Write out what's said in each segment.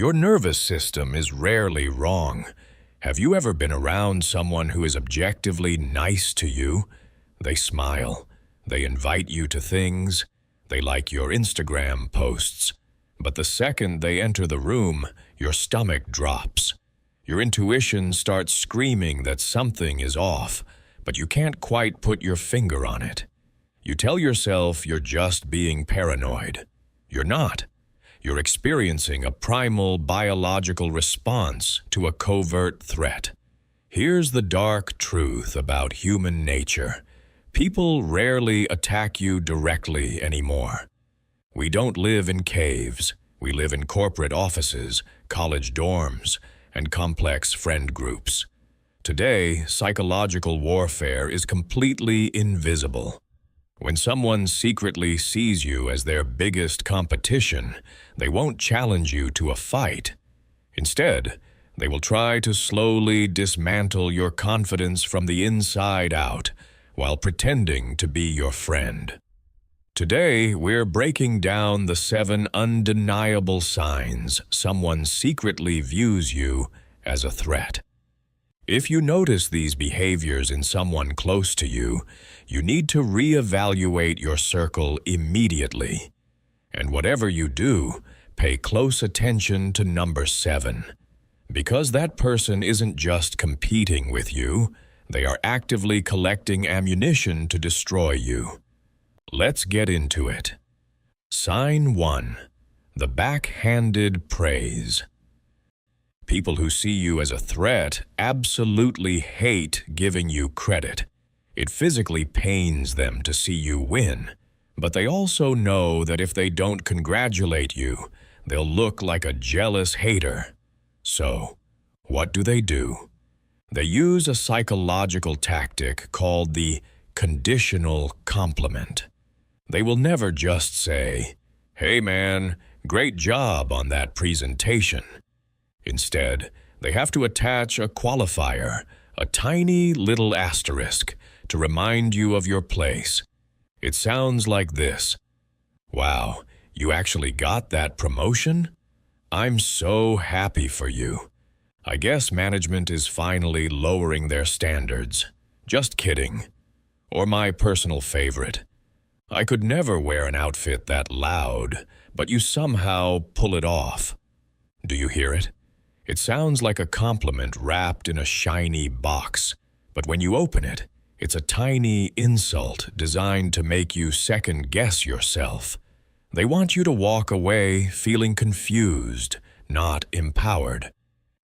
Your nervous system is rarely wrong. Have you ever been around someone who is objectively nice to you? They smile, they invite you to things, they like your Instagram posts. But the second they enter the room, your stomach drops. Your intuition starts screaming that something is off, but you can't quite put your finger on it. You tell yourself you're just being paranoid. You're not. You're experiencing a primal biological response to a covert threat. Here's the dark truth about human nature. People rarely attack you directly anymore. We don't live in caves. We live in corporate offices, college dorms, and complex friend groups. Today, psychological warfare is completely invisible. When someone secretly sees you as their biggest competition, they won't challenge you to a fight. Instead, they will try to slowly dismantle your confidence from the inside out while pretending to be your friend. Today, we're breaking down the 7 undeniable signs someone secretly views you as a threat. If you notice these behaviors in someone close to you, you need to reevaluate your circle immediately. And whatever you do, pay close attention to number 7. Because that person isn't just competing with you, they are actively collecting ammunition to destroy you. Let's get into it. Sign 1. The backhanded praise. People who see you as a threat absolutely hate giving you credit. It physically pains them to see you win, but they also know that if they don't congratulate you, they'll look like a jealous hater. So, what do? They use a psychological tactic called the conditional compliment. They will never just say, "Hey man, great job on that presentation." Instead, they have to attach a qualifier, a tiny little asterisk, to remind you of your place. It sounds like this: "Wow, you actually got that promotion? I'm so happy for you. I guess management is finally lowering their standards. Just kidding." Or my personal favorite: "I could never wear an outfit that loud, but you somehow pull it off." Do you hear it? It sounds like a compliment wrapped in a shiny box, but when you open it, it's a tiny insult designed to make you second-guess yourself. They want you to walk away feeling confused, not empowered.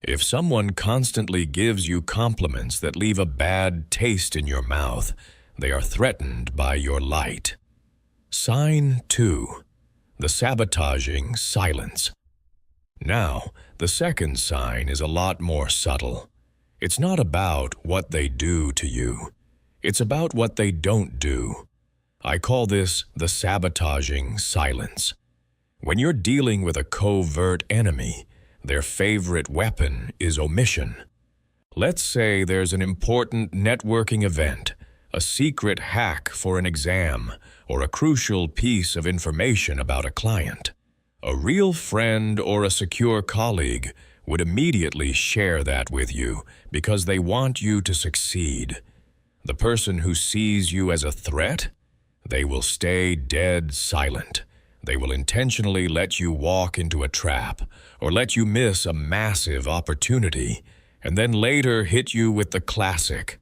If someone constantly gives you compliments that leave a bad taste in your mouth, they are threatened by your light. Sign 2. The sabotaging silence. Now, the second sign is a lot more subtle. It's not about what they do to you. It's about what they don't do. I call this the sabotaging silence. When you're dealing with a covert enemy, their favorite weapon is omission. Let's say there's an important networking event, a secret hack for an exam, or a crucial piece of information about a client. A real friend or a secure colleague would immediately share that with you because they want you to succeed. The person who sees you as a threat, they will stay dead silent. They will intentionally let you walk into a trap or let you miss a massive opportunity, and then later hit you with the classic: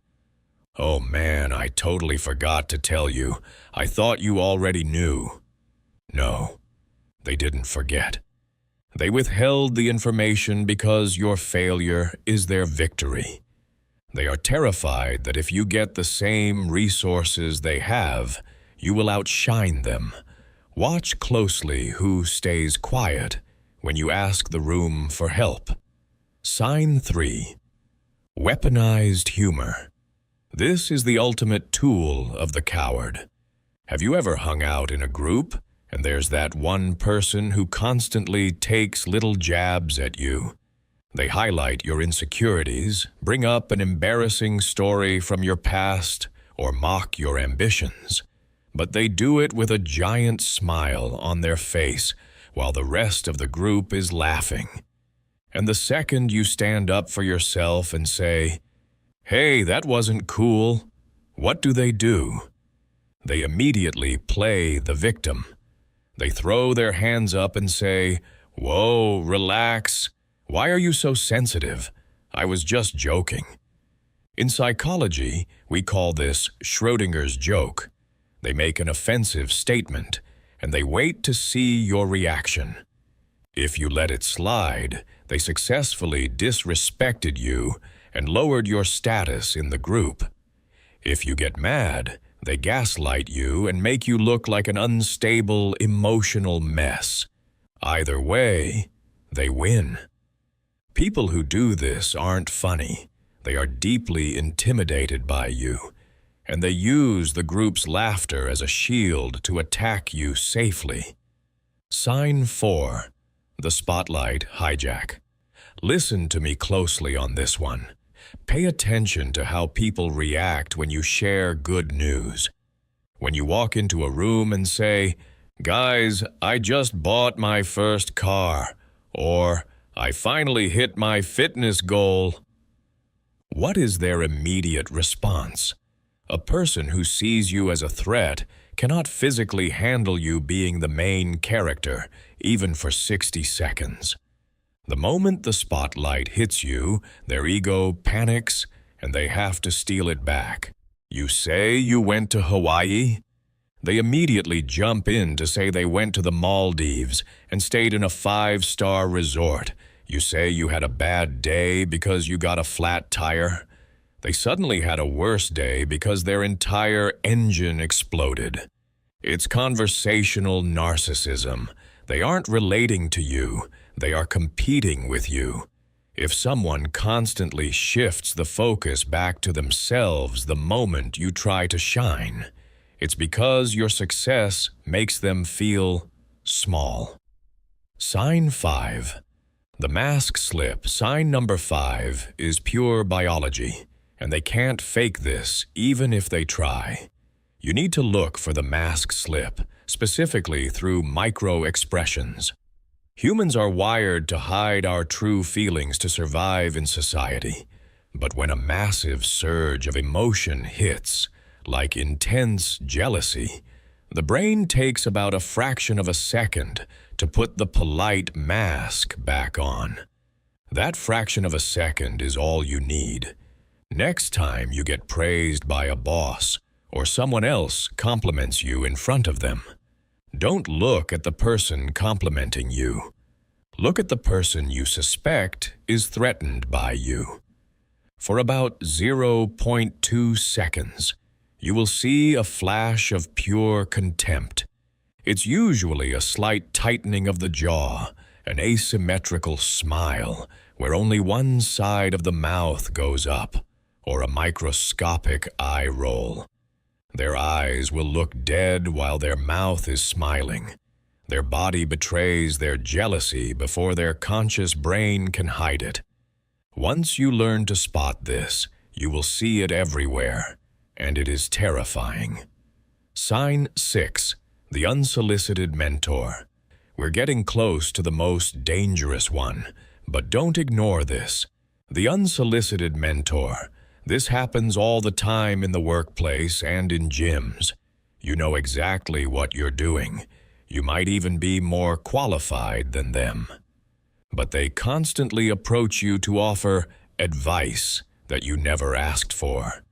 "Oh man, I totally forgot to tell you. I thought you already knew." No, they didn't forget. They withheld the information because your failure is their victory. They are terrified that if you get the same resources they have, you will outshine them. Watch closely who stays quiet when you ask the room for help. Sign 3. Weaponized humor. This is the ultimate tool of the coward. Have you ever hung out in a group and there's that one person who constantly takes little jabs at you? They highlight your insecurities, bring up an embarrassing story from your past, or mock your ambitions. But they do it with a giant smile on their face while the rest of the group is laughing. And the second you stand up for yourself and say, "Hey, that wasn't cool," what do? They immediately play the victim. They throw their hands up and say, "Whoa, relax. Why are you so sensitive? I was just joking." In psychology, we call this Schrodinger's joke. They make an offensive statement, and they wait to see your reaction. If you let it slide, they successfully disrespected you and lowered your status in the group. If you get mad, they gaslight you and make you look like an unstable, emotional mess. Either way, they win. People who do this aren't funny. They are deeply intimidated by you, and they use the group's laughter as a shield to attack you safely. Sign 4. The Spotlight Hijack. Listen to me closely on this one. Pay attention to how people react when you share good news. When you walk into a room and say, "Guys, I just bought my first car," or "I finally hit my fitness goal." What is their immediate response? A person who sees you as a threat cannot physically handle you being the main character, even for 60 seconds. The moment the spotlight hits you, their ego panics and they have to steal it back. You say you went to Hawaii? They immediately jump in to say they went to the Maldives and stayed in a 5-star resort. You say you had a bad day because you got a flat tire. They suddenly had a worse day because their entire engine exploded. It's conversational narcissism. They aren't relating to you. They are competing with you. If someone constantly shifts the focus back to themselves the moment you try to shine, it's because your success makes them feel small. Sign 5. The mask slip. Sign number 5 is pure biology, and they can't fake this even if they try. You need to look for the mask slip, specifically through micro-expressions. Humans are wired to hide our true feelings to survive in society. But when a massive surge of emotion hits, like intense jealousy, the brain takes about a fraction of a second to put the polite mask back on. That fraction of a second is all you need. Next time you get praised by a boss or someone else compliments you in front of them, don't look at the person complimenting you. Look at the person you suspect is threatened by you. For about 0.2 seconds, you will see a flash of pure contempt. It's usually a slight tightening of the jaw, an asymmetrical smile where only one side of the mouth goes up, or a microscopic eye roll. Their eyes will look dead while their mouth is smiling. Their body betrays their jealousy before their conscious brain can hide it. Once you learn to spot this, you will see it everywhere, and it is terrifying. Sign 6. The Unsolicited Mentor. We're getting close to the most dangerous one, but don't ignore this. The unsolicited mentor. This happens all the time in the workplace and in gyms. You know exactly what you're doing. You might even be more qualified than them. But they constantly approach you to offer advice that you never asked for.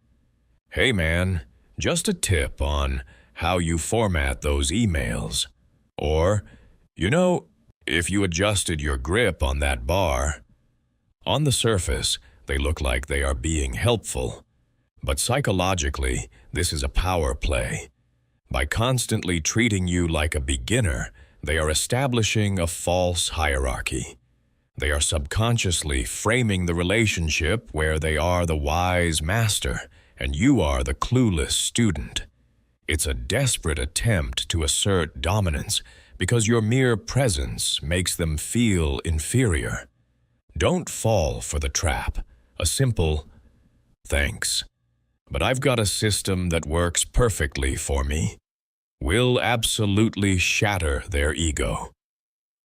"Hey man, just a tip on how you format those emails." Or, if you adjusted your grip on that bar. On the surface, they look like they are being helpful. But psychologically, this is a power play. By constantly treating you like a beginner, they are establishing a false hierarchy. They are subconsciously framing the relationship where they are the wise master and you are the clueless student. It's a desperate attempt to assert dominance because your mere presence makes them feel inferior. Don't fall for the trap. A simple, "Thanks, but I've got a system that works perfectly for me," will absolutely shatter their ego.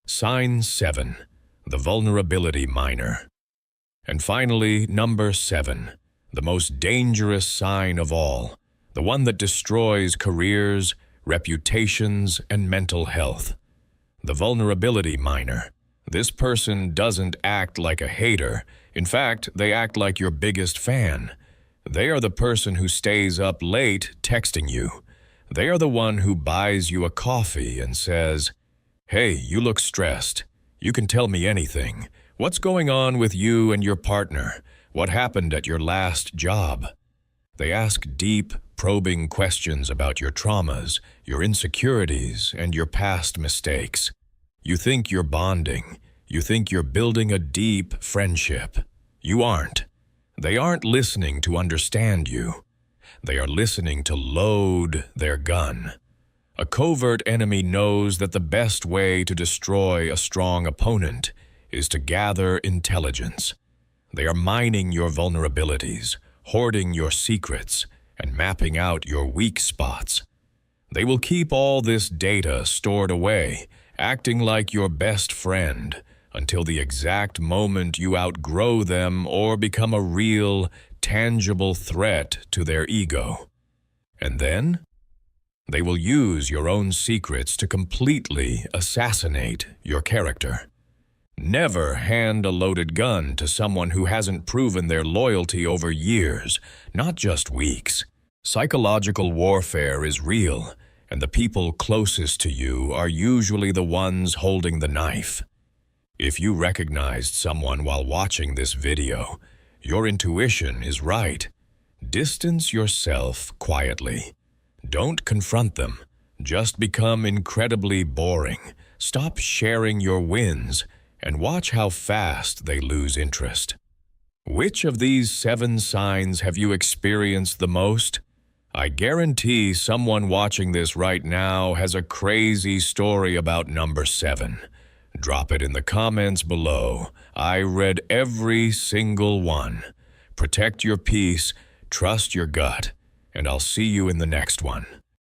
Sign 7. the vulnerability miner. And finally, number 7, the most dangerous sign of all, the one that destroys careers, reputations, and mental health. The vulnerability miner. This person doesn't act like a hater. In fact, they act like your biggest fan. They are the person who stays up late texting you. They are the one who buys you a coffee and says, "Hey, you look stressed. You can tell me anything. What's going on with you and your partner? What happened at your last job?" They ask deep, probing questions about your traumas, your insecurities, and your past mistakes. You think you're bonding. You think you're building a deep friendship. You aren't. They aren't listening to understand you. They are listening to load their gun. A covert enemy knows that the best way to destroy a strong opponent is to gather intelligence. They are mining your vulnerabilities, hoarding your secrets, and mapping out your weak spots. They will keep all this data stored away, acting like your best friend, until the exact moment you outgrow them or become a real, tangible threat to their ego. And then, they will use your own secrets to completely assassinate your character. Never hand a loaded gun to someone who hasn't proven their loyalty over years, not just weeks. Psychological warfare is real, and the people closest to you are usually the ones holding the knife. If you recognized someone while watching this video, your intuition is right. Distance yourself quietly. Don't confront them. Just become incredibly boring. Stop sharing your wins and watch how fast they lose interest. Which of these 7 signs have you experienced the most? I guarantee someone watching this right now has a crazy story about number 7. Drop it in the comments below. I read every single one. Protect your peace, trust your gut, and I'll see you in the next one.